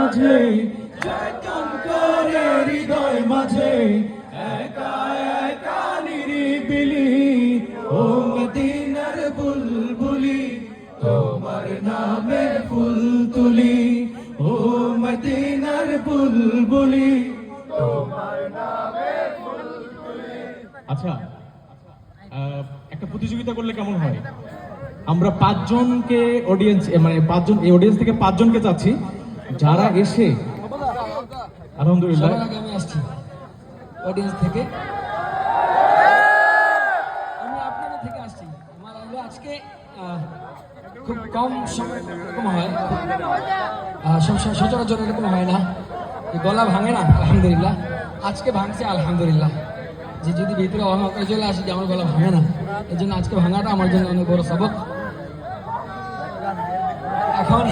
মাঝে জয়গান করে হৃদয় মাঝে একা একা নিরিবিলি ও মদিনার বুলবুলি তোমার নামের ফুল তুলি ও মদিনার বুলবুলি তোমার নামের ফুল তুলি। আচ্ছা, একটা প্রতিযোগিতা করলে কেমন হয়? আমরা পাঁচজনকে অডিয়েন্স, মানে পাঁচজন, এই অডিয়েন্স থেকে পাঁচজনকে চাচ্ছি যারা এসে, আলহামদুলিল্লাহ আমি আসছি অডিয়েন্স থেকে, আমি আপনাদের থেকে আসছি। আমার আজকে খুব কম সময় এরকম হয়, সচরাচর এরকম হয় না, গলা ভাঙে না আলহামদুলিল্লাহ। আজকে ভাঙছে আলহামদুলিল্লাহ, যে যদি ভিতরে অহংকার চলে আসে যে আমার গলা ভাঙে না, এই জন্য আজকে ভাঙাটা আমার জন্য অনেক বড় সবক। এখন